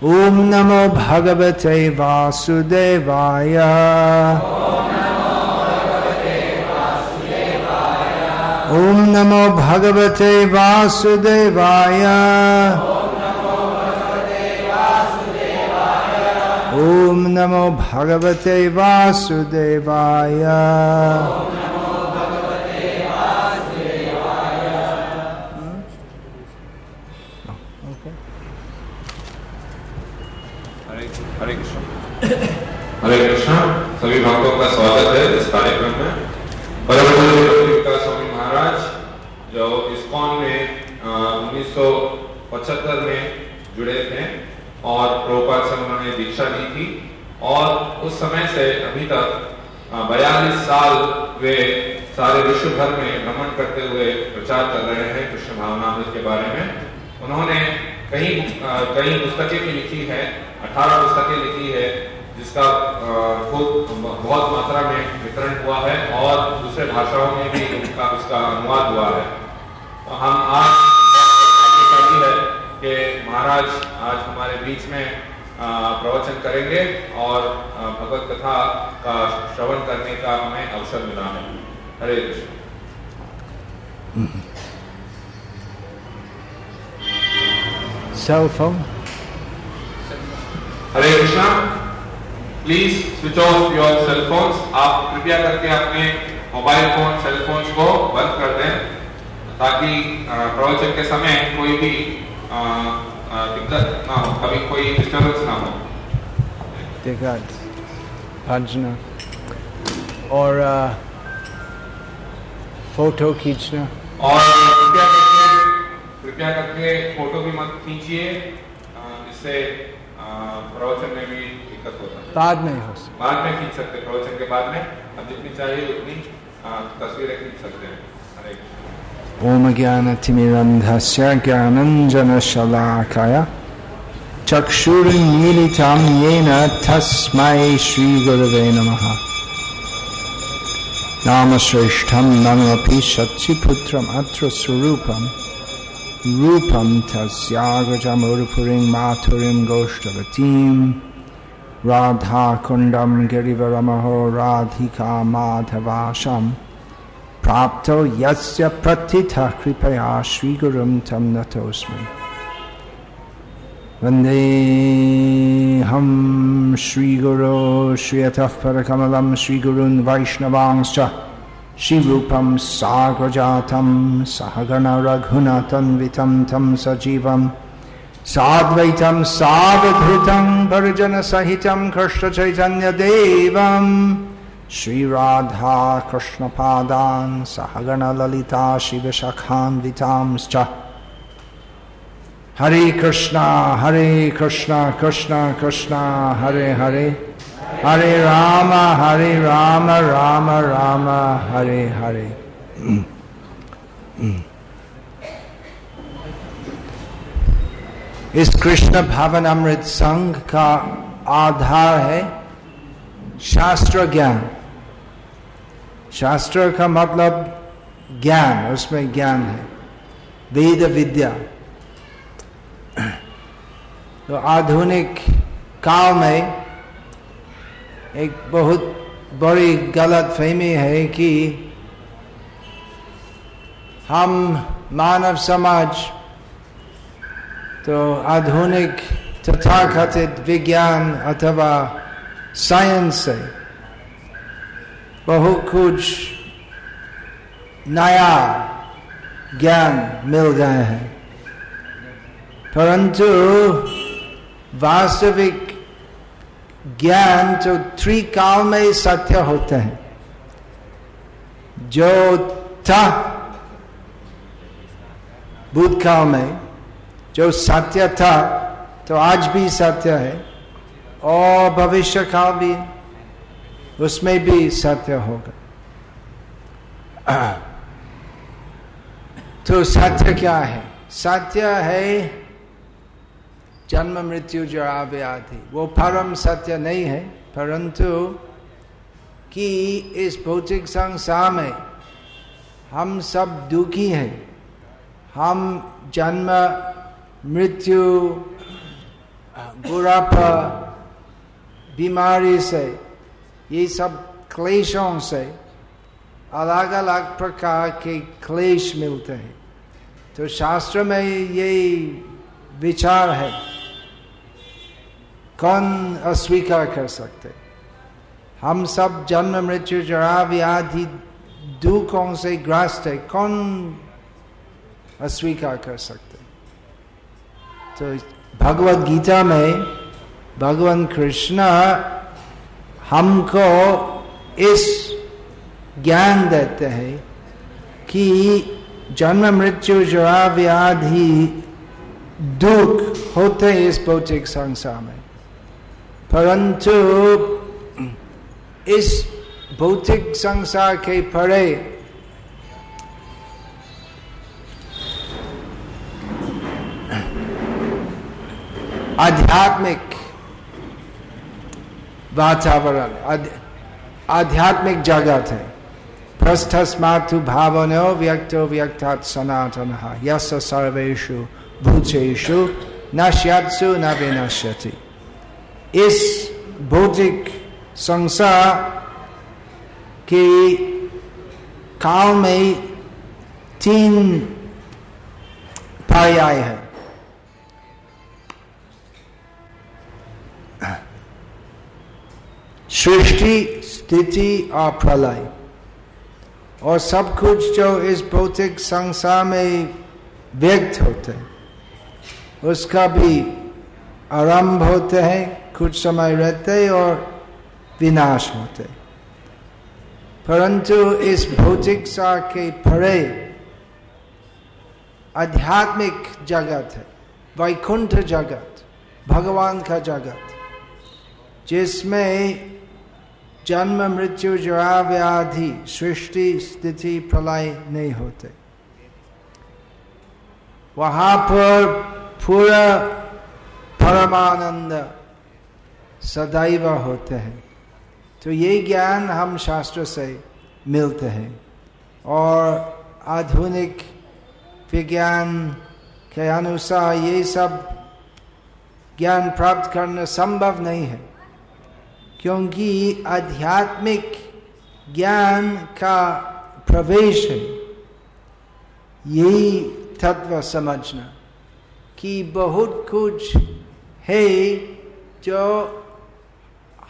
ओम नमो भगवते वासुदेवाय। ओम नमो भगवते वासुदेवाय। ओम नमो भगवते वासुदेवाय। हरे कृष्णा। सभी भक्तों का स्वागत है इस कार्यक्रम में। परम पूज्य भक्तिवेदांता स्वामी महाराज जो इस्कॉन में 1975 में जुड़े थे और प्रभुपाद से उन्होंने दीक्षा ली थी और उस समय से अभी तक 42 साल वे सारे विश्व भर में भ्रमण करते हुए प्रचार कर रहे हैं कृष्ण भावनामृत के बारे में। उन्होंने कई पुस्तकें भी लिखी है, 18 पुस्तकें लिखी है, जिसका खूब बहुत मात्रा में वितरण हुआ है और दूसरे भाषाओं में भी उसका अनुवाद हुआ है। तो हम आज भाग्यशाली है कि महाराज आज हमारे बीच में प्रवचन करेंगे और भगवत कथा का श्रवण करने का हमें अवसर मिला है। Hare Krishna. Cell phone. Hare Krishna. Please switch off your cell phones. आप कृपया करके अपने मोबाइल फोन सेल फोन्स को बंद कर दें ताकि प्रवचन के समय कोई भी दिक्कत ना हो, कभी कोई डिस्टर्बेंस ना हो। भजना और फोटो खींचना और कृपया करके फोटो भी मत खींचिए, इससे प्रवचन में भी दिक्कत होता है। बाद में हो सकता, बाद में खींच सकते, प्रवचन के बाद में अब जितनी चाहिए उतनी तस्वीरें खींच सकते हैं। हरे ओम ज्ञानतिमिरन्धस्य ज्ञानञ्जनशलाकया चक्षुरुन्मीलितं येन तस्मै श्रीगुरवे नमः। नामश्रेष्ठं नमपि शच्युपुत्रम् अत्र स्वरूपं रूपं तस्याग्रजमुर्पुरीं माथुरीं गोष्ठवतीं राधाकुण्डं गिरिवरमहो राधिका माधवाशं प्राप्तो यस्य प्रथितः कृपया श्रीगुरुं तं नतोऽस्मि। वन्देऽहं श्रीगुरो श्रियतः परकमलं श्रीगुरून् वैष्णवांश्च श्रीरूपं साग्रजातं सहगण रघुनाथन्वितं तं सजीवं साद्वैतं सावधूतं परिजनसहितं कृष्णचैतन्यदेवं श्रीराधा कृष्णपादान् सहगण ललिता शिवसखान्वितांश्च। हरे कृष्णा कृष्णा कृष्णा हरे हरे, हरे राम राम राम हरे हरे। इस कृष्ण भावनामृत संघ का आधार है शास्त्र ज्ञान। शास्त्र का मतलब ज्ञान, उसमें ज्ञान है, वेद विद्या। तो आधुनिक काल में एक बहुत बड़ी गलतफहमी है कि हम मानव समाज तो आधुनिक तथाकथित विज्ञान अथवा साइंस से बहुत कुछ नया ज्ञान मिल गए हैं, परंतु वास्तविक ज्ञान तो त्रिकाल में सत्य होते हैं। जो था भूतकाल में जो सत्य था तो आज भी सत्य है और भविष्य काल भी उसमें भी सत्य होगा। तो सत्य क्या है? सत्य है जन्म मृत्यु जरा व्याधि, वो परम सत्य नहीं है, परंतु कि इस भौतिक संसार में हम सब दुखी हैं। हम जन्म मृत्यु बुढ़ापा, बीमारी से, ये सब क्लेशों से अलग अलग प्रकार के क्लेश मिलते हैं। तो शास्त्र में ये विचार है, कौन अस्वीकार कर सकते? हम सब जन्म मृत्यु जरा व्याधि दुखों से ग्रस्त है, कौन अस्वीकार कर सकते? तो भगवद गीता में भगवान कृष्ण हमको इस ज्ञान देते हैं कि जन्म मृत्यु जरा व्याधि दुख होते हैं इस भौतिक संसार में, परंतु इस भौतिक संसार के परे आध्यात्मिक वातावरण, आध्यात्मिक जगत है। प्रस्थस्मातु भावनो व्यक्तो व्यक्तात् सनातनः यस्य सर्वेषु भूतेषु नश्यत्सु न विनश्यति। इस भौतिक संसार के काल में तीन पर्याय है। सृष्टि, स्थिति और प्रलय, और सब कुछ जो इस भौतिक संसार में व्यक्त होते हैं उसका भी आरंभ होते हैं, कुछ समय रहते और विनाश होते। परंतु इस भौतिक संसार के परे आध्यात्मिक जगत है, वैकुंठ जगत, भगवान का जगत, जिसमें जन्म मृत्यु जरा व्याधि सृष्टि स्थिति प्रलय नहीं होते। वहां पर पूरा परमानंद सदैव होते हैं। तो ये ज्ञान हम शास्त्र से मिलते हैं, और आधुनिक विज्ञान के अनुसार ये सब ज्ञान प्राप्त करना संभव नहीं है, क्योंकि आध्यात्मिक ज्ञान का प्रवेश है यही तत्व समझना कि बहुत कुछ है जो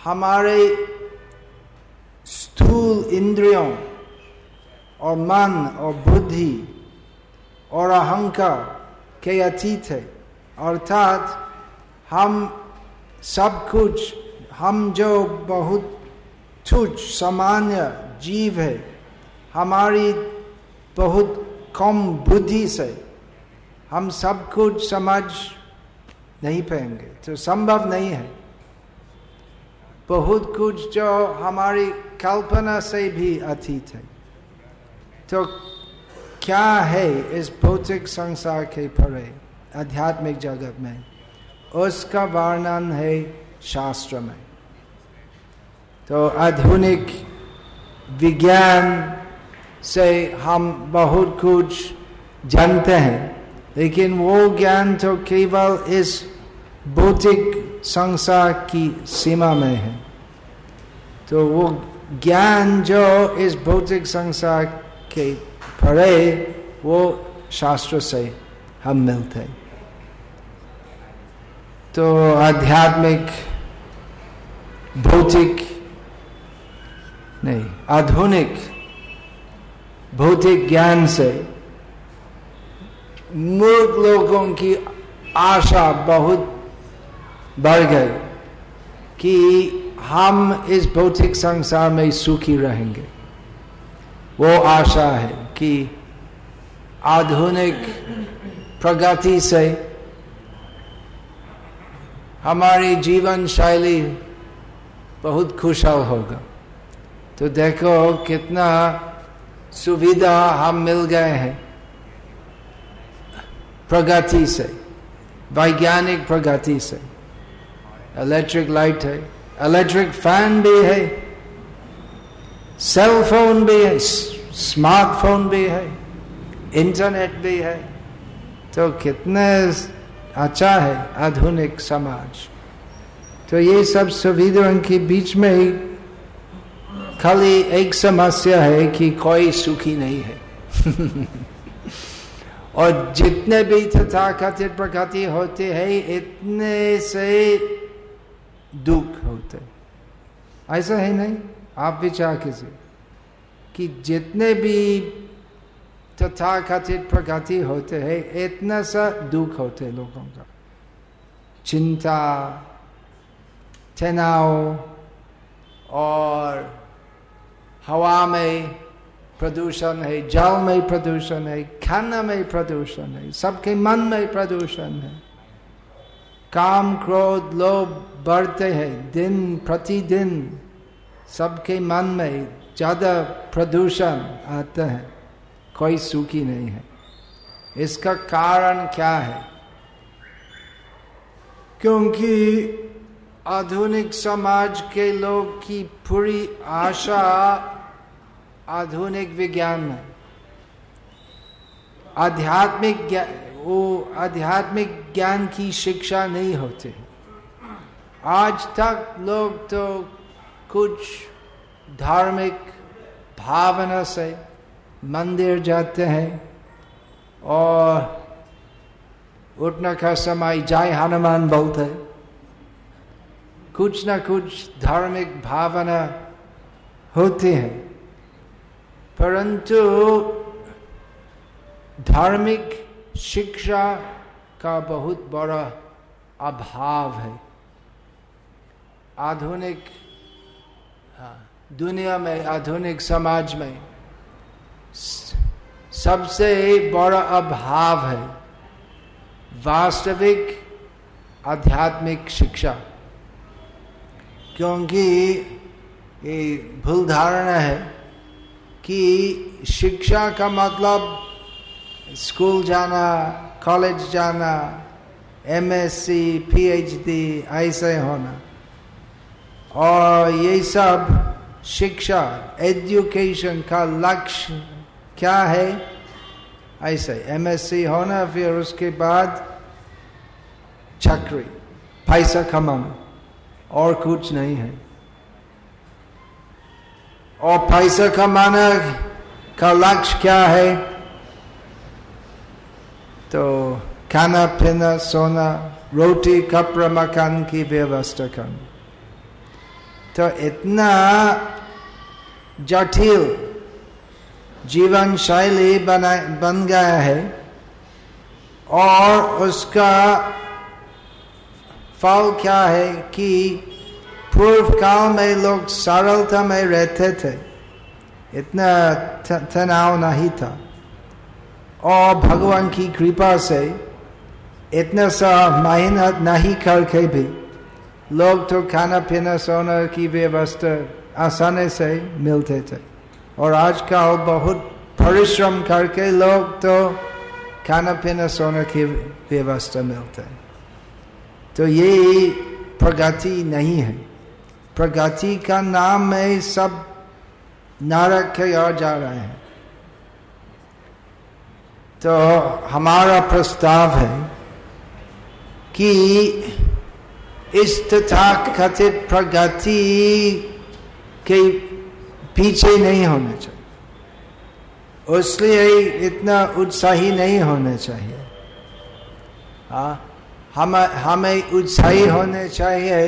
हमारे स्थूल इंद्रियों और मन और बुद्धि और अहंकार के अतीत है। अर्थात हम सब कुछ, हम जो बहुत तुच्छ सामान्य जीव है, हमारी बहुत कम बुद्धि से हम सब कुछ समझ नहीं पाएंगे, तो संभव नहीं है। बहुत कुछ जो हमारी कल्पना से भी अतीत है। तो क्या है इस भौतिक संसार के परे आध्यात्मिक जगत में, उसका वर्णन है शास्त्र में। तो आधुनिक विज्ञान से हम बहुत कुछ जानते हैं, लेकिन वो ज्ञान तो केवल इस भौतिक संसार की सीमा में है। तो वो ज्ञान जो इस भौतिक संसार के परे, वो शास्त्र से हम मिलते हैं। तो आध्यात्मिक भौतिक नहीं, आधुनिक भौतिक ज्ञान से मूर्ख लोगों की आशा बहुत बढ़ गई कि हम इस भौतिक संसार में सुखी रहेंगे। वो आशा है कि आधुनिक प्रगति से हमारी जीवन शैली बहुत खुशहाल होगा। तो देखो कितना सुविधा हम मिल गए हैं प्रगति से, वैज्ञानिक प्रगति से। इलेक्ट्रिक लाइट है, इलेक्ट्रिक फैन भी है, सेल फोन भी है, स्मार्टफोन भी है, इंटरनेट भी है। तो कितने अच्छा है आधुनिक समाज। तो ये सब सुविधाओं के बीच में खाली एक समस्या है कि कोई सुखी नहीं है। और जितने भी तथाकथित प्रकृति होते हैं इतने से दुख होते, ऐसा है नहीं? आप विचार कीजिए कि जितने भी तथाकथित प्रकृति होते हैं इतना सा दुख होते लोगों का, चिंता, तनाव, और हवा में प्रदूषण है, जल में प्रदूषण है, खाना में प्रदूषण है, सबके मन में प्रदूषण है, काम क्रोध लोभ बढ़ते हैं दिन प्रतिदिन, सबके मन में ज्यादा प्रदूषण आता है, कोई सुखी नहीं है। इसका कारण क्या है? क्योंकि आधुनिक समाज के लोग की पूरी आशा आधुनिक विज्ञान में, आध्यात्मिक ज्ञान की शिक्षा नहीं होती। आज तक लोग तो कुछ धार्मिक भावना से मंदिर जाते हैं और उठने का समय जय हनुमान बोलते हैं, कुछ ना कुछ धार्मिक भावना होती है, परंतु धार्मिक शिक्षा का बहुत बड़ा अभाव है। आधुनिक दुनिया में, आधुनिक समाज में सबसे बड़ा अभाव है वास्तविक आध्यात्मिक शिक्षा। क्योंकि ये भूल धारणा है कि शिक्षा का मतलब स्कूल जाना, कॉलेज जाना, एमएससी, पीएचडी ऐसे होना, और ये सब शिक्षा, एजुकेशन का लक्ष्य क्या है? ऐसे एमएससी होना, फिर उसके बाद चाकरी, पैसा कमाना, और कुछ नहीं है। और पैसा कमाना का लक्ष्य क्या है? तो खाना पीना, सोना, रोटी कपड़ा मकान की व्यवस्था करना। तो इतना जटिल जीवन शैली बन गया है, और उसका फल क्या है कि पूर्व काल में लोग सरलता में रहते थे, इतना तनाव नहीं था, और भगवान की कृपा से इतना सा मेहनत नहीं करके भी लोग तो खाना पीना सोना की व्यवस्था आसानी से मिलते थे। और आजकल बहुत परिश्रम करके लोग तो खाना पीना सोना की व्यवस्था मिलते है। तो ये प्रगति नहीं है। प्रगति का नाम में सब नरक की ओर जा रहे हैं। तो हमारा प्रस्ताव है कि इस तथाकथित प्रगति के पीछे नहीं होना चाहिए, इसलिए इतना उत्साही नहीं होना चाहिए। हमें उत्साही होने चाहिए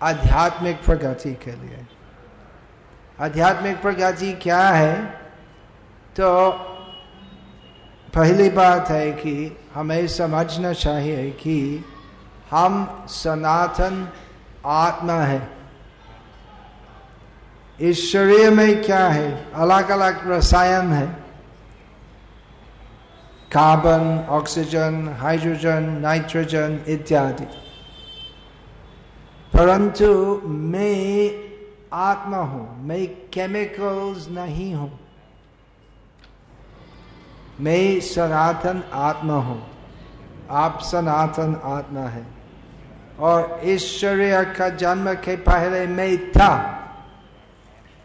आध्यात्मिक प्रगति के लिए। आध्यात्मिक प्रगति क्या है? तो पहली बात है कि हमें समझना चाहिए कि हम सनातन आत्मा है। इस शरीर में क्या है? अलग अलग रसायन है, कार्बन, ऑक्सीजन, हाइड्रोजन, नाइट्रोजन इत्यादि। परंतु मैं आत्मा हूं, मैं केमिकल्स नहीं हूं। मैं सनातन आत्मा हूं, आप सनातन आत्मा है। और इस शरीर का जन्म के पहले मैं था,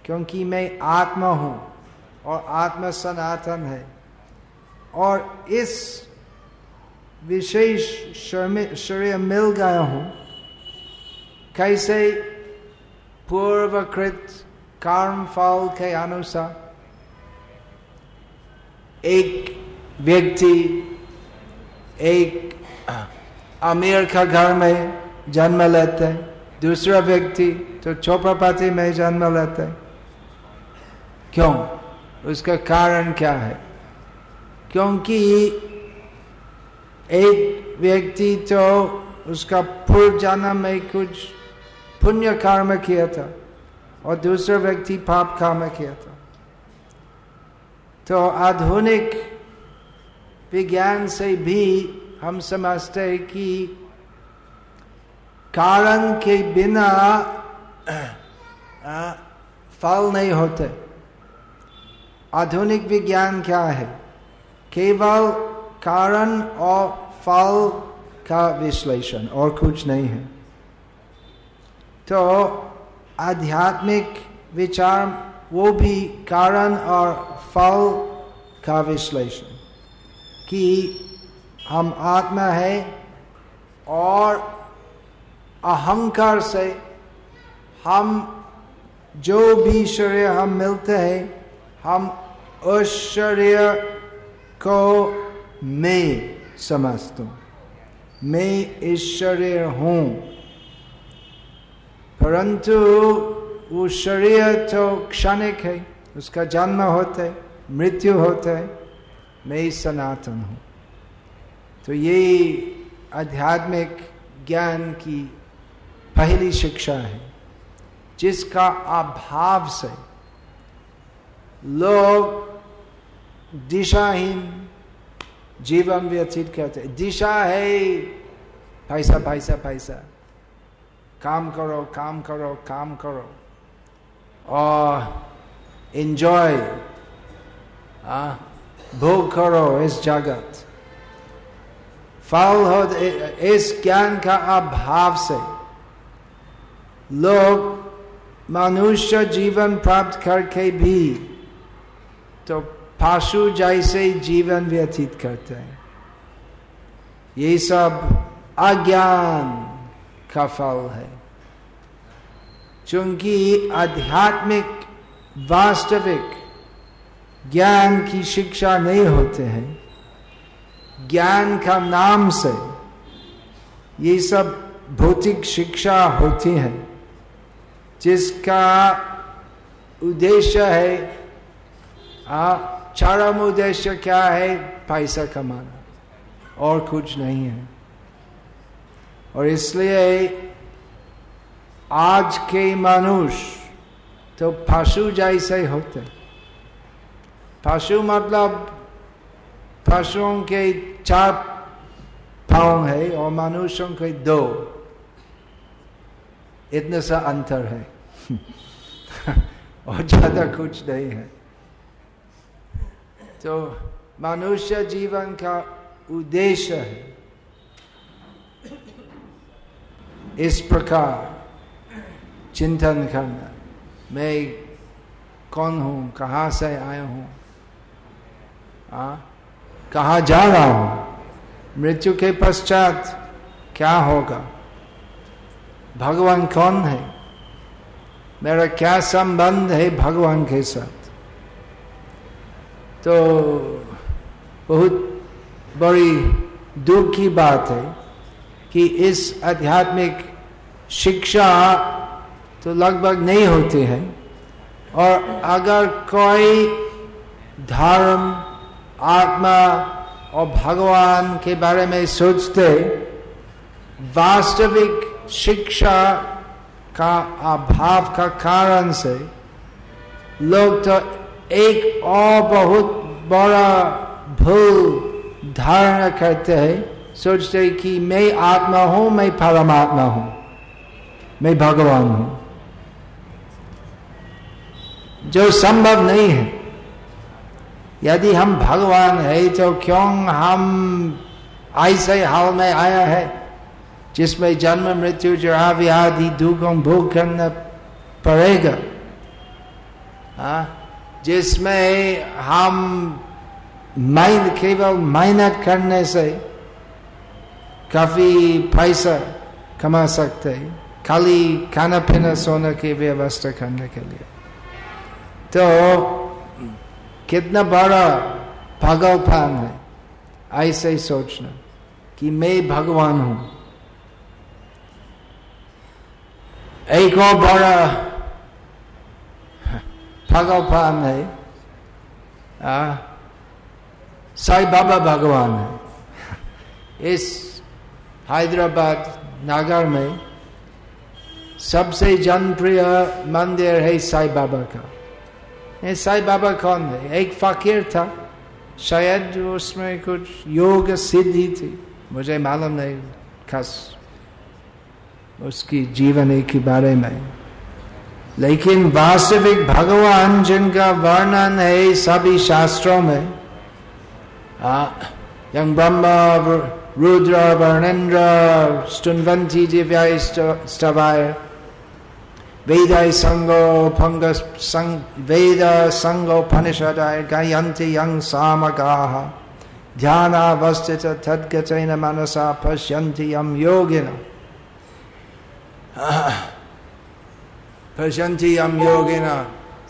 क्योंकि मैं आत्मा हूं और आत्मा सनातन है। और इस विशेष शरीर मिल गया हूं कैसे पूर्वकृत कर्म फल के अनुसार एक व्यक्ति एक अमीर का घर में जन्म लेते है, दूसरा व्यक्ति तो चोपड़ापति में जन्म लेते है। क्यों? उसका कारण क्या है? क्योंकि एक व्यक्ति तो उसका पूर्व जन्म में कुछ पुण्य कर्म किया था और दूसरा व्यक्ति पाप कर्म किया था। तो आधुनिक विज्ञान से भी हम समझते हैं कि कारण के बिना फल नहीं होते। आधुनिक विज्ञान क्या है? केवल कारण और फल का विश्लेषण और कुछ नहीं है। तो आध्यात्मिक विचार वो भी कारण और फल का विश्लेषण कि हम आत्मा है और अहंकार से हम जो भी शरीर हम मिलते हैं, हम उस शरीर को मैं समझता हूँ, मैं इस शरीर हूँ। परंतु वो शरीर तो क्षणिक है, उसका जन्म होता है, मृत्यु होता है, मैं सनातन हूँ। तो ये आध्यात्मिक ज्ञान की पहली शिक्षा है, जिसका अभाव से लोग दिशाहीन जीवन व्यतीत करते। दिशा है पैसा पैसा पैसा, काम करो काम करो काम करो और एंजॉय भोग करो इस जगत। फल हो इस ज्ञान का अभाव से लोग मनुष्य जीवन प्राप्त करके भी तो पशु जैसे जीवन व्यतीत करते हैं। ये सब अज्ञान का फल है, क्योंकि आध्यात्मिक वास्तविक ज्ञान की शिक्षा नहीं होते हैं। ज्ञान का नाम से ये सब भौतिक शिक्षा होती है, जिसका उद्देश्य है चरम उद्देश्य क्या है? पैसा कमाना और कुछ नहीं है। और इसलिए आज के मनुष्य तो पशु जैसे होते। पशु मतलब पशुओं के 4 पाँव है और मनुष्यों के 2, इतना सा अंतर है और ज्यादा कुछ नहीं है। तो मनुष्य जीवन का उद्देश्य है इस प्रकार चिंतन करना, मैं कौन हूँ, कहाँ से आया हूँ, कहाँ जा रहा हूँ, मृत्यु के पश्चात क्या होगा, भगवान कौन है, मेरा क्या संबंध है भगवान के साथ। तो बहुत बड़ी दुख की बात है कि इस आध्यात्मिक शिक्षा तो लगभग नहीं होती है। और अगर कोई धर्म, आत्मा और भगवान के बारे में सोचते, वास्तविक शिक्षा का अभाव का कारण से लोग तो एक और बहुत बड़ा भूल धारणा करते हैं, सोचते हैं कि मैं आत्मा हूं, मैं परमात्मा हूं, मैं भगवान हूं, जो संभव नहीं है। यदि हम भगवान है तो क्यों हम ऐसे हाल में आया है जिसमें जन्म मृत्यु जरा व्याधि दुखों भोग करना पड़ेगा, जिसमें हम केवल मेहनत करने से काफी पैसा कमा सकते हैं, खाली खाना पीना सोने की व्यवस्था करने के लिए। तो कितना बड़ा पागलपन है ऐसे सोचना कि मैं भगवान हूं। एक और बड़ा पागलपन है साईं बाबा भगवान है। इस हैदराबाद नगर में सबसे जनप्रिय मंदिर है साईं बाबा का। ये साईं बाबा कौन है? एक फकीर था, शायद उसमें कुछ योग सिद्धि थी, मुझे मालूम नहीं खास उसकी जीवनी के बारे में। लेकिन वास्तविक भगवान जिनका वर्णन है सभी शास्त्रों में, यं ब्रह्मा रुद्र वर्णेन्द्र स्तुन्वन्ति दिव्याय स्तवाय वेदाय संगोपनिषदाय गायन्ति यं सामगाः ध्यानावस्थित तद्गतेन मनसा पश्यन्ति यं योगिनः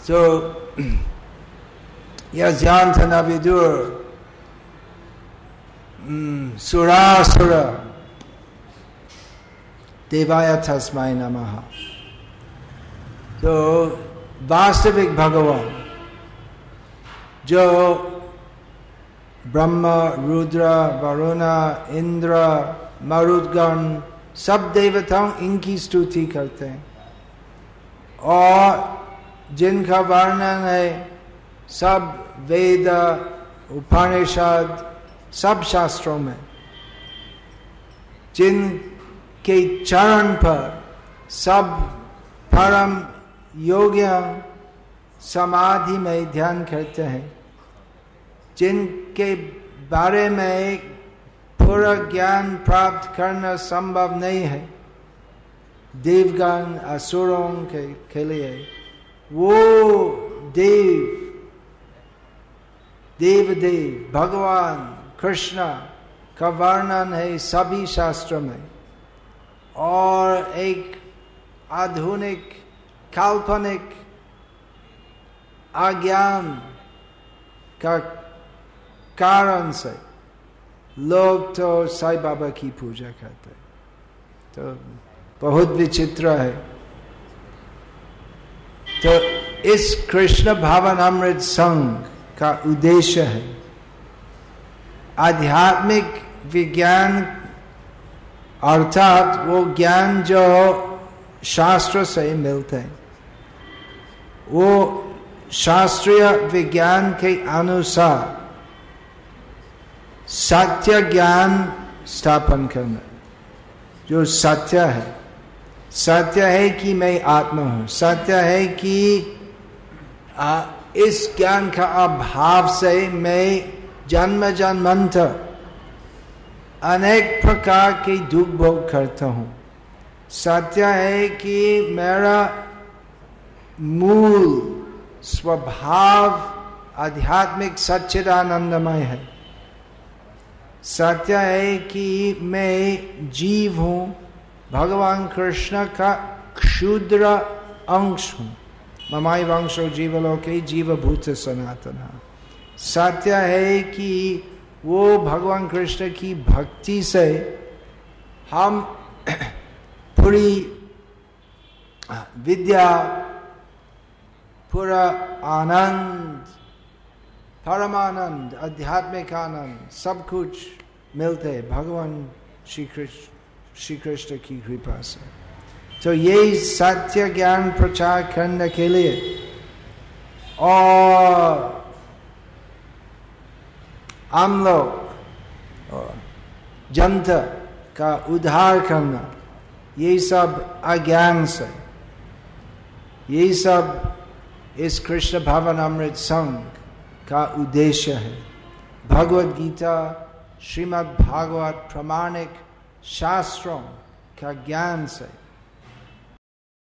तो यज्ञान्त न विदुर सुरासुर देवाय तस्मै नमः। तो वास्तविक भगवान जो ब्रह्मा रुद्र वरुण इंद्र मरुदगण सब देवताओं इनकी स्तुति करते हैं और जिनका वर्णन है सब वेद उपनिषद सब शास्त्रों में, जिनके चरण पर सब परम योग्य समाधि में ध्यान करते हैं, जिनके बारे में पूरा ज्ञान प्राप्त करना संभव नहीं है देवगण असुरों के लिए, वो देव भगवान कृष्ण का वर्णन है सभी शास्त्रों में। और एक आधुनिक काल्पनिक अज्ञान का कारण से लोग तो साईं बाबा की पूजा करते, तो बहुत विचित्र है। तो इस कृष्ण भावनामृत संघ का उद्देश्य है आध्यात्मिक विज्ञान, अर्थात वो ज्ञान जो शास्त्र से मिलते हैं, वो शास्त्रीय विज्ञान के अनुसार सत्य ज्ञान स्थापन करना। जो सत्य है, सत्य है कि मैं आत्मा हूं, सत्य है कि इस ज्ञान का अभाव से मैं जन्म जन्मांतर अनेक प्रकार के दुख भोग करता हूं। सत्य है कि मेरा मूल स्वभाव आध्यात्मिक सच्चिदानंदमय है। सत्य है कि मैं जीव हूं, भगवान कृष्ण का क्षुद्र अंश हूं। ममाय वंशो जीवलोके जीवभूत सनातन। सत्य है कि वो भगवान कृष्ण की भक्ति से हम पूरी विद्या, पूरा आनंद, परमानंद, आध्यात्मिक आनंद सब कुछ मिलते हैं भगवान श्री कृष्ण की कृपा से। तो ये सत्य ज्ञान प्रचार करने के लिए और हम लोग जनता का उद्धार करना, ये सब अज्ञान से, ये सब इस कृष्ण भावनामृत संघ का उद्देश्य है। भगवद गीता, श्रीमद् भागवत प्रामाणिक शास्त्रों का ज्ञान से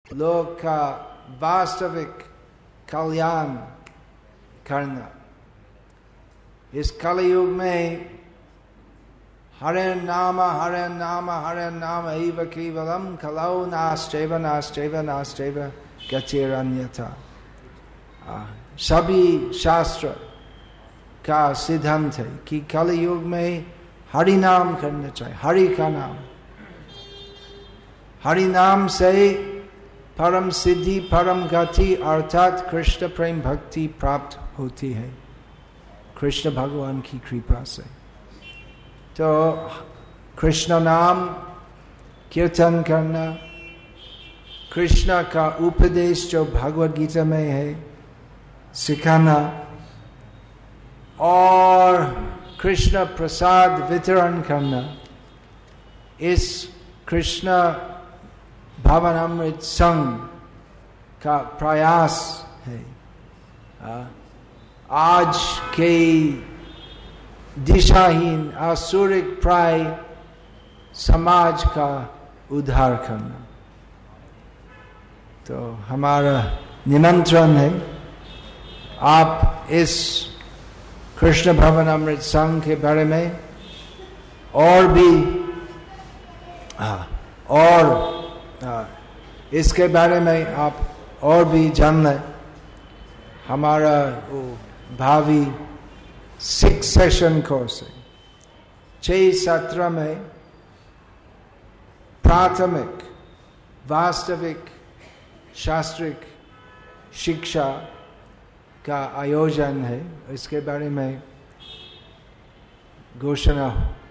लोग का वास्तविक कल्याण करना। इस कलयुग में हरे नाम एव केवलम कलौ नास्त्यैव गतिरन्यथा। सभी शास्त्र का सिद्धांत है कि कलयुग में हरि नाम करना चाहिए। हरि का नाम, हरि नाम से परम सिद्धि परम गति अर्थात कृष्ण प्रेम भक्ति प्राप्त होती है कृष्ण भगवान की कृपा से। तो कृष्ण नाम कीर्तन करना, कृष्ण का उपदेश जो भगवद गीता में है सिखाना, और कृष्ण प्रसाद वितरण करना, इस कृष्ण भावनामृत संघ का प्रयास है आज के दिशाहीन आसुरिक प्राय समाज का उद्धार करना। तो हमारा निमंत्रण है, आप इस कृष्ण भावनामृत संघ के बारे में और भी इसके बारे में आप और भी जान लें। हमारा भावी 6 सेशन कोर्स है, 6 सत्र में प्राथमिक वास्तविक शास्त्रिक शिक्षा का आयोजन है। इसके बारे में घोषणा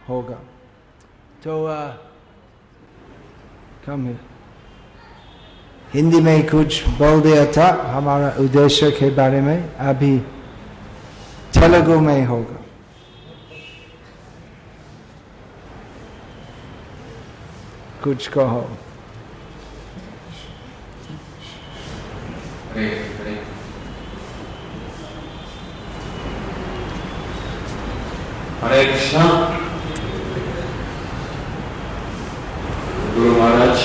होगा। तो कम है, हिंदी में कुछ बोल दिया था हमारा उद्देश्य के बारे में, अभी तेलुगु में होगा। कुछ कहो। हरे कृष्णा। गुरु महाराज,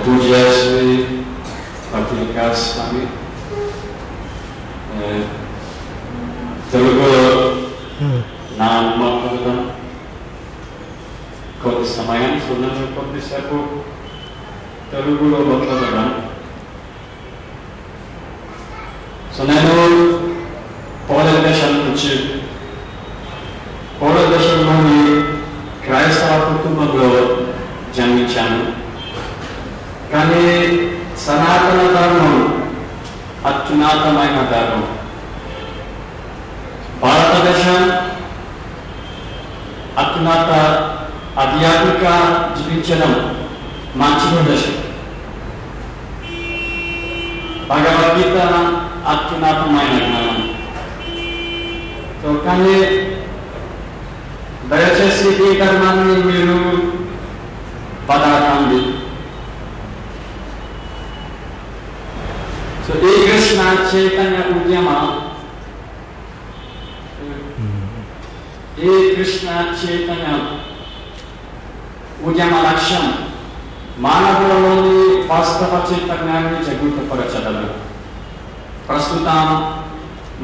पूज्य श्री भक्ति विकास स्वामी, తెలుగు నామకం కొద్ది సమయం సున్నలు కొద్దిసేపు తెలుగులో మాట్లాడదాం. సో నేను పోలే దేశం నుంచి, పోలే దేశంలోని క్రైస్తవ కుటుంబంలో జన్మించాను. కానీ సనాతన ధర్మం అత్యున్నతమైన ధర్మం. భారతదేశం అత్యున్నత ఆధ్యాత్మిక జీవించడం మంచి దేశం. భగవద్గీత అత్యున్నతమైన జ్ఞానం. కానీ దయచేసి ఈ ధర్మాన్ని మీరు పదార్థండి. సో ఈ కృష్ణ చైతన్య ఉద్యమ, ఈ కృష్ణ చైతన్య ఉద్యమ లక్ష్యం మానవులలోని వాస్తవ చైతన్యాన్ని జాగృతపరచడం. ప్రస్తుతం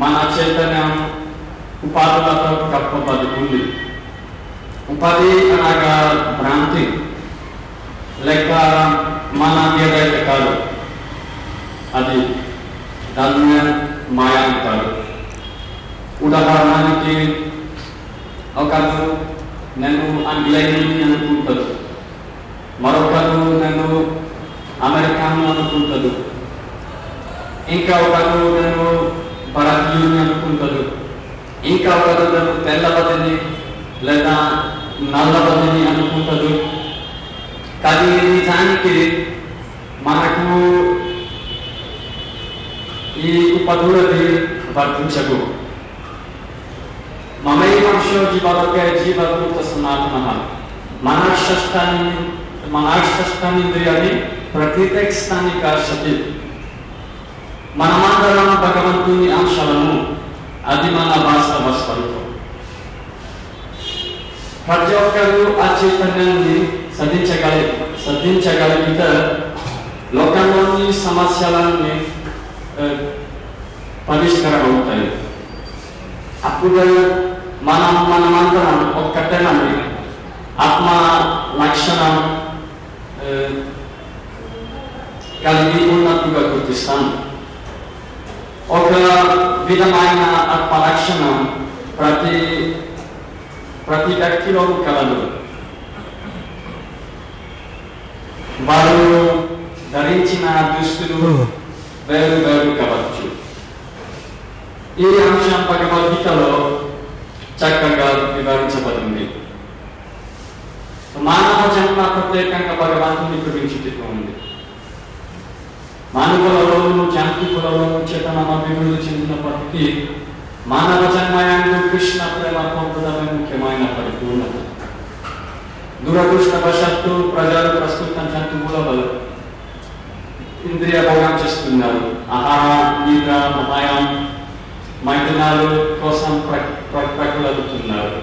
మన చైతన్యం ఉపాధులతో కప్పబడి ఉంది. ఉపాధి అనగా భ్రాంతి లేక మన ఏదైతే కాదు, అది దాన్ని మాయా అంటారు. ఉదాహరణకి ఒకరు నేను ఆంగ్లేయుని అనుకుంటాడు, మరొకరు నేను అమెరికాను అనుకుంటాడు, ఇంకా ఒకరు నేను భారతీయుని అనుకుంటాడు, ఇంకా ఒకరు నేను తెల్లబడిని లేదా నల్లబడిని అనుకుంటాడు. కానీ నిజానికి మనకు ఈ ఉపాధులది వర్తించదు. మమైవంశో జీవలోకే జీవభూత సనాతనః. మనఃషష్ఠానింద్రియాణి ప్రతిష్టానిక సతి. మనమందరం భగవంతుని అంశాలను, అది మన వాస్తవ స్వరూపం. ప్రతి ఒక్కరూ ఆ చైతన్యాన్ని సాధించగలిగితే లోకంలోని సమస్యలన్నీ పరిష్కారం అవుతాయి. అప్పుడు మనమందరం ఒక్కటేనండి. ఆత్మ లక్షణం కలిగి ఉన్నట్టుగా గుర్తిస్తాం. ఒక విధమైన ఆత్మ లక్షణం ప్రతి వ్యక్తిలో కలదు. వారు ధరించిన దుస్తులు వేరు వేరు కావచ్చు. ఈ అంశం భగవద్గీతలో చక్కగా వివరించబడింది. మానవ జన్మ ప్రత్యేకంగా భగవంతుని గురించి ఉంది. మానవులలోను జంతువులలోను చేతనం అభివృద్ధి చెందినప్పటికీ మానవ జన్మయందు కృష్ణ ప్రేమ పొందడమే ముఖ్యమైన పరిపూర్ణత. దురదృష్టవశాత్తు ప్రజలు ప్రస్తుతం జంతువులలో ఇంద్రియ భోగం చేస్తున్నారు. ఆహారం, నిద్ర, ఉపాయం, మైథునాలు కోసం ప్రకృతున్నారు.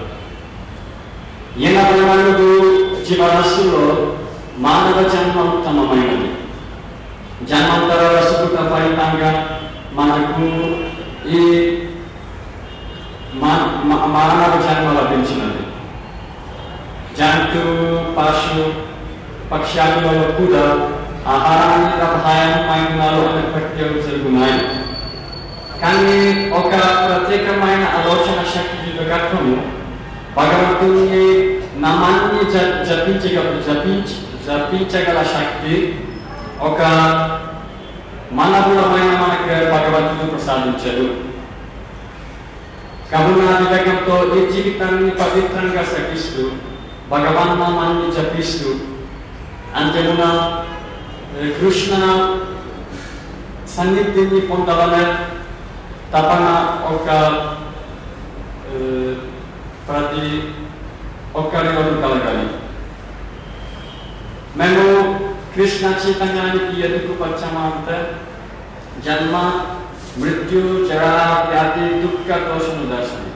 84 జీవరాశుల్లో మానవ జన్మ ఉత్తమమైనది. జన్మాంతర సుకృత ఫలితంగా మనకు ఈ మానవ జన్మ లభించినది. జంతు, పశు, పక్షాలలో కూడా ఆహారాన్ని, భయం, మైథునాలు అనే ప్రక్రియలు జరుగుతున్నాయి. కానీ ఒక ప్రత్యేకమైన ఆలోచన శక్తి వివేకము భగవంతుని నామాన్ని జపించగల శక్తి ఒక మానవులమైన మనకు భగవంతుడు ప్రసాదించాడు. కరుణా వివేకంతో ఈ జీవితాన్ని పవిత్రంగా సగిస్తూ భగవాన్ నామాన్ని జపిస్తూ అంతేమున కృష్ణ సన్నిధిని పొందవలే తపన ఒక ప్రతి ఒక్కరిలో కలగాలి. మేము కృష్ణ చైతన్యానికి ఎందుకు వచ్చామా అంటే జన్మ, మృత్యు, జరా, వ్యాధి, దుఃఖ దోషను దర్శనం.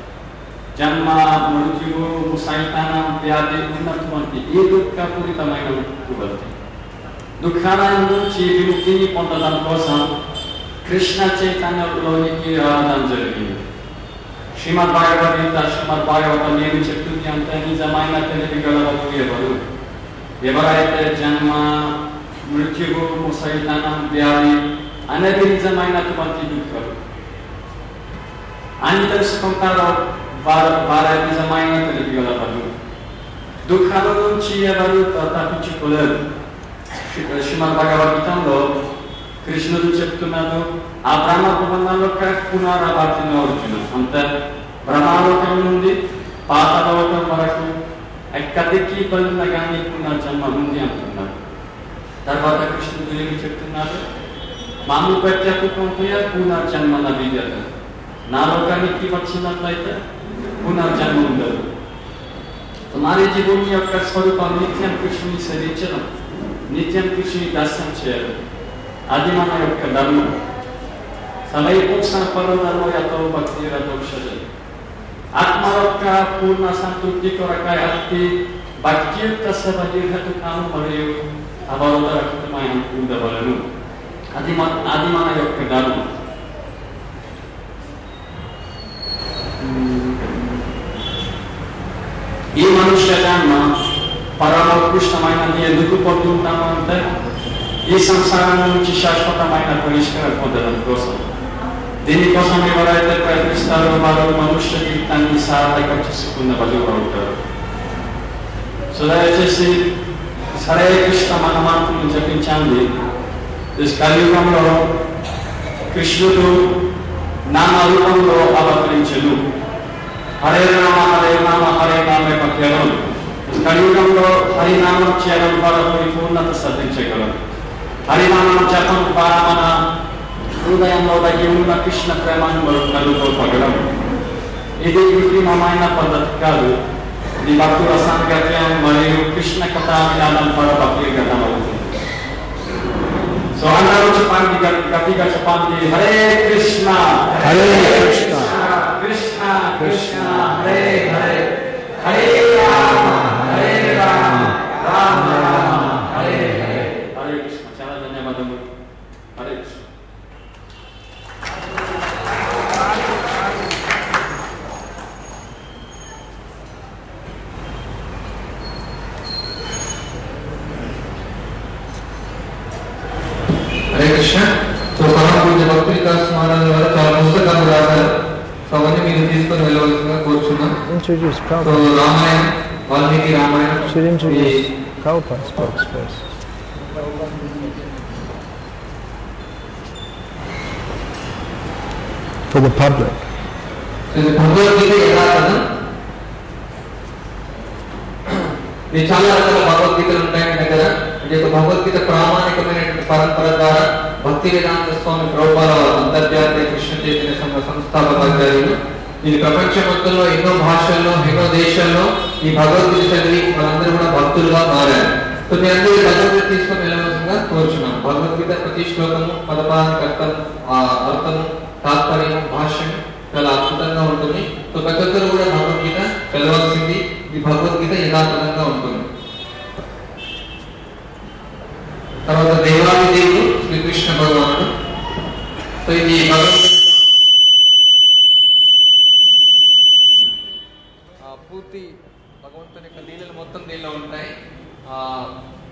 జన్మ, మృత్యువు, సైతానం, వ్యాధి ఉన్నటువంటి ఈ దుఃఖపూరితమైన దుఃఖాల నుంచి విముక్తిని పొందడం కోసం కృష్ణ చైతన్యంలోనికి రావడం జరిగింది. శ్రీమద్ భగవద్గీత, శ్రీమద్ భాగవతం ఏమి చెప్తుంది అంటే నిజమైన తెలివి గలవారు ఎవరు? ఎవరైతే జన్మ, మృత్యువు, సైతానం, వ్యాధి అనేది నిజమైనటువంటి దుఃఖాలు అని తెలుసుకుంటారో వారే నిజమైన తెలివి గలవారు. దుఃఖాల నుంచి ఎవరు తప్పించుకోలేరు. శ్రీమద్ భగవద్గీతంలో కృష్ణుడు చెప్తున్నాడు, ఆ బ్రహ్మలోక పునరావర్తిన అర్జున అంటే బ్రహ్మలోకం నుండి పాతాళలోకం వరకు ఎక్కడికి వెళ్ళిన కానీ పునర్జన్మ ఉంది అంటున్నాడు. తర్వాత కృష్ణుడు ఏమి చెప్తున్నాడు, మాము ప్రత్యేకంతో పునర్జన్మ విద్యత, నా లోకానికి వచ్చినట్లయితే పునర్జన్మ ఉండదు. మరి జీవుని యొక్క స్వరూపం నిత్యం కృష్ణుని సేవించడం, నిత్యం కృష్ణుని దర్శనం చేయడం, అది మన యొక్క ధర్మం. భక్తి ఆత్మ యొక్క పూర్ణ సంతృప్తి కొరకై అతి భక్తియుక్త సేవను మరియు అవరోధరహితమైన ఉండవలను. అది మన యొక్క ధర్మం. ఈ మనుష్య జన్మ పరమోత్కృష్టమైనది ఎందుకు పొందుతాము అంటే ఈ సంసారం నుంచి శాశ్వతమైన పరిష్కారం పొందడం కోసం. దీనికోసం ఎవరైతే ప్రయత్నిస్తారో వారు మనుష్య జీవితాన్ని సార్థకం చేసుకున్న బదులు ఉంటారు. సో దయచేసి హరే కృష్ణ మనమాత్మను జపించండి. కలియుగంలో కృష్ణుడు నామ రూపంలో అవతరించెను. హరే నామ హరే నామ హరే నామే కేవలం కలియుగంలో హరినామం చేయడం ద్వారా పరిపూర్ణత సాధించగలరు. హరినామం జపం ద్వారా మన హృదయంలో దగ్గర ఉన్న కృష్ణ ప్రేమను కలుగొనగలం. ఇది కృత్రిమమైన పద్ధతి కాదు. ఇది భక్తుల సాంగత్యం మరియు కృష్ణ కథ విధానం ద్వారా భక్తిగతం అవుతుంది. సో అందరూ చెప్పండి, గట్టిగా చెప్పండి, హరే కృష్ణ హరే కృష్ణ కృష్ణ కృష్ణ హరే హరే, హరే రామ హరే రామ రామ రామ హరే హరే. హరే కృష్ణ. చాలా ధన్యవాదములు. హరే కృష్ణ. కృష్ణ. సో పరమ పూజ్య భక్తి వికాస్ మహారాజ్ గారు చాలా పుస్తకాలు రాశారు. సో అవన్నీ మీరు తీసుకొని వెళ్ళవలసిందిగా కోరుచున్నాం. So Ramayanam, Valmiki Ramayanam. Prabhupada's books first. For the public. Bhagavad Gita యథాతథం. ఇది చాలా రకాల భగవద్గీతలు ఉంటాయి మీ దగ్గర. ఈ యొక్క భగవద్గీత ప్రామాణికమైనటువంటి పరంపర ద్వారా భక్తి వేదాంత స్వామి ప్రభుపాద అంతర్జాతీయ కృష్ణ చైతన్య సంఘ సంస్థాపకాచార్యులు ఇది ప్రపంచం మొత్తంలో ఎన్నో భాషల్లో ఎన్నో దేశాల్లో ఈ భగవద్గీత చదివి మనందరూ కూడా భక్తులుగా మారారు. సో మీ అందరూ భగవద్గీత తీసుకొని వెళ్ళవలసిందిగా కోరుచున్నాం. భగవద్గీత ప్రతి శ్లోకము, పదపానికి అర్థము, తాత్పర్యము, భాష్యం చాలా అద్భుతంగా ఉంటుంది. సో ప్రతి ఒక్కరు కూడా భగవద్గీత చదవాల్సింది. ఈ భగవద్గీత యథాతథంగా ఉంటుంది. తర్వాత దేవాది దేవుడు శ్రీకృష్ణ భగవానుడు. సో ఇది భగవద్గీత పూర్తి భగవంతుని యొక్క లీలలు మొత్తం దీనిలో ఉంటాయి.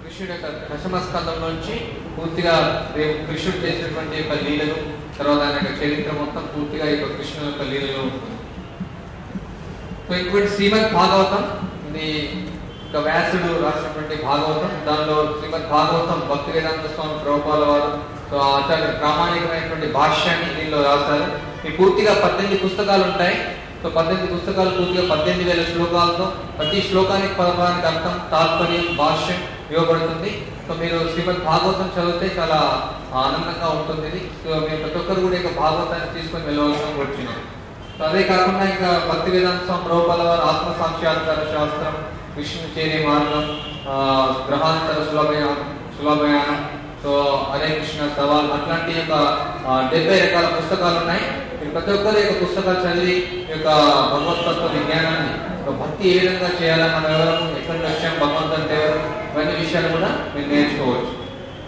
కృష్ణుడి యొక్క దశమ స్కంధం నుంచి పూర్తిగా కృష్ణుడు చేసినటువంటి యొక్క లీలలు, తర్వాత ఆయన యొక్క చరిత్ర మొత్తం పూర్తిగా ఈ యొక్క కృష్ణుడి యొక్క లీలలో ఉంటుంది. సో ఇంకోటి శ్రీమద్ భాగవతం, ఇది ఒక వ్యాసుడు రాసినటువంటి భాగవతం. దానిలో శ్రీమద్ భాగవతం భక్తి వేదాంత స్వామి ప్రభుపాద వారు సో ఆచార్య ప్రామాణికమైనటువంటి భాష్యాన్ని దీనిలో రాశారు. ఈ పూర్తిగా 18 పుస్తకాలు ఉంటాయి. సో 18 పుస్తకాలు పూర్తిగా 18,000 శ్లోకాలతో ప్రతి శ్లోకానికి పదపానికి అర్థం, తాత్పర్యం, భాష్యం ఇవ్వబడుతుంది. సో మీరు శ్రీమద్ భాగవతం చదివితే చాలా ఆనందంగా ఉంటుంది. సో మీరు ప్రతి ఒక్కరు కూడా ఇక భాగవతాన్ని తీసుకొని వెళ్ళవలసిన వచ్చినారు. సో అదే కాకుండా ఇంకా భక్తి వేదాంత స్వామి ప్రభుపాద వారు ఆత్మ సాక్షాత్కార శాస్త్రం, విష్ణు చేరే మార్గం, గ్రహాంతర సులభయానం, సో హరే కృష్ణ సవాల్, అట్లాంటి యొక్క 70 రకాల పుస్తకాలు ఉన్నాయి. ప్రతి ఒక్కరు యొక్క పుస్తకాలు చదివి ఈ యొక్క భగవతత్వ విజ్ఞానాన్ని భక్తి ఏ విధంగా చేయాలని మనం ఎవరు, ఎక్కడి లక్ష్యం, భగవంతుడు ఎవరు, ఇవన్నీ విషయాలు కూడా మీరు నేర్చుకోవచ్చు.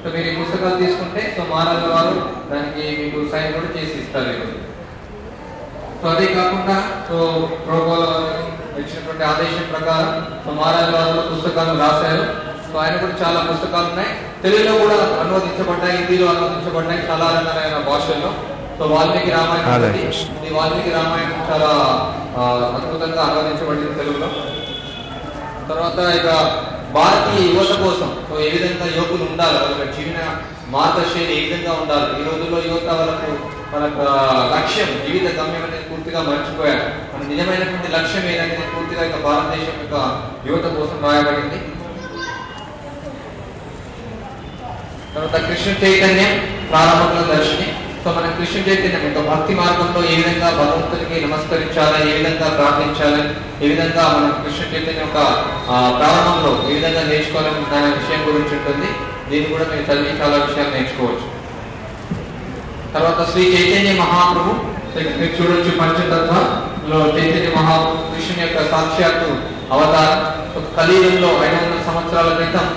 సో మీరు ఈ పుస్తకాలు తీసుకుంటే సో మహారాజు వారు దానికి మీకు సైన్ కూడా చేసి ఇస్తారు. సో అదే కాకుండా సో ప్రోటోకాల్ ఇచ్చినటువంటి ఆదేశం ప్రకారం సో మహారాజు వారు పుస్తకాలు రాశారు. సో ఆయన కూడా చాలా పుస్తకాలు ఉన్నాయి. తెలుగులో కూడా అనువదించబడ్డాయి, హిందీలో అనువదించబడ్డాయి, చాలా రకాలైన భాషల్లో. సో వాల్మీకి రామాయణం, ఈ వాల్మీకి రామాయణం చాలా అద్భుతంగా అనువదించబడింది తెలుగులో. తర్వాత ఇక భారతీయ యువత కోసం సో ఏ విధంగా యువకులు ఉండాలి, వాళ్ళ జీవన మార్గశైలి ఏ విధంగా ఉండాలి. ఈ రోజుల్లో యువత వాళ్ళకు లక్ష్యం, జీవిత గమ్యం అనేది పూర్తిగా మర్చిపోయారు. మన నిజమైనటువంటి లక్ష్యం ఏదనేది పూర్తిగా ఇక భారతదేశం యొక్క యువత కోసం రాయబడింది. తర్వాత కృష్ణ చైతన్యం ప్రారంభంలో దర్శిని. సో మన కృష్ణ చైతన్యం యొక్క భక్తి మార్గంలో ఏ విధంగా భగవంతునికి నమస్కరించాలి, ఏ విధంగా ప్రార్థించాలి, ఏ విధంగా మన కృష్ణ చైతన్యం యొక్క ప్రారంభంలో ఏ విధంగా నేర్చుకోవాలని దాని విషయం గురించి ఉంటుంది. దీన్ని కూడా మీరు చదివి చాలా విషయాలు నేర్చుకోవచ్చు. తర్వాత శ్రీ చైతన్య మహాప్రభు మీరు చూడొచ్చు. పంచతత్వలో చైతన్య మహాప్రభు కృష్ణుని యొక్క సాక్షాత్తు అవతారం. కలియుగంలో 500 సంవత్సరాల క్రితం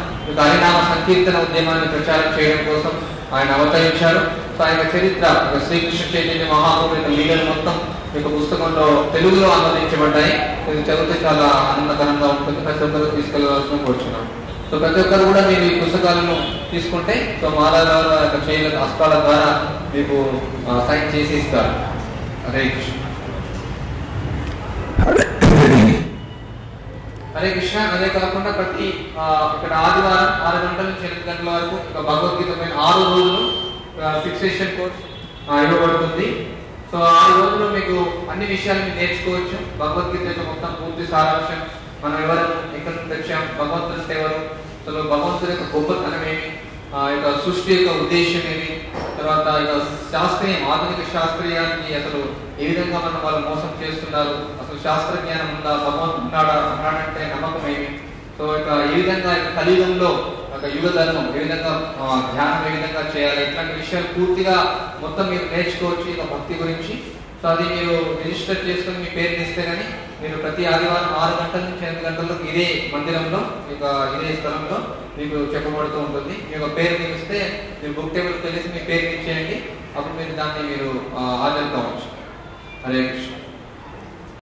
హరినామ సంకీర్తన ఉద్యమాన్ని ప్రచారం చేయడం కోసం ఆయన అవతరించారు. సో ఆయన చరిత్ర శ్రీకృష్ణ చైతన్య మహాప్రభు యొక్క లీలలు మొత్తం యొక్క పుస్తకంలో తెలుగులో అనువదించబడ్డాయి. ఇది చదివితే చాలా ఆనందకరంగా ఉంటుంది. ప్రతి ఒక్కరు తీసుకెళ్లవలసిన కోరుచున్నాం. సో ప్రతి ఒక్కరు కూడా మీరు ఈ పుస్తకాలను తీసుకుంటే సో మహారాజు యొక్క చేయల హస్తాల ద్వారా మీకు సైన్ చేసి ఇస్తారు. హరే కృష్ణ. హరే కృష్ణ. అదే కాకుండా ప్రతి ఇక్కడ ఆదివారం 6 గంటల నుంచి 8 గంటల వరకు భగవద్గీత పైన 6 రోజులు ఫిక్సేషన్ కోర్స్ ఇవ్వబడుతుంది. సో 6 రోజులు మీకు అన్ని విషయాలు మీరు నేర్చుకోవచ్చు. భగవద్గీత యొక్క మొత్తం పూర్తి సారాంశం, మనం ఎవరు, ఎక్కడి నుంచి వచ్చాం, భగవంతుడు ఎవరు, అసలు భగవంతుడి యొక్క గొప్పతనం ఏమి, యొక్క సృష్టి యొక్క ఉద్దేశం ఏమి, తర్వాత ఇక శాస్త్రీయం, ఆధునిక శాస్త్రీయానికి అసలు ఏ విధంగా మనం వాళ్ళు మోసం చేస్తున్నారు, అసలు శాస్త్ర జ్ఞానం ఉందా, భగవంతుడు ఉన్నాడంటే నమ్మకం ఏమి, సో ఇక ఏ విధంగా కలియుగంలో ఒక యుగ ధర్మం ఏ విధంగా ధ్యానం ఏ విధంగా చేయాలి, ఇట్లాంటి విషయాలు పూర్తిగా మొత్తం మీరు నేర్చుకోవచ్చు ఇక భక్తి గురించి. సో అది మీరు రిజిస్టర్ చేసుకుని మీ పేరుని ఇస్తే కానీ మీరు ప్రతి ఆదివారం 6 గంటల నుంచి 8 గంటలకు ఇదే మందిరంలో ఇక ఇదే స్థలంలో మీకు చెప్పబడుతూ ఉంటుంది. మీ యొక్క పేరుని ఇస్తే మీరు బుక్ టేబుల్ తెలిసి మీ పేరుని ఇచ్చేయండి. అప్పుడు మీరు దాన్ని మీరు హాజరు కావచ్చు. హరే కృష్ణ.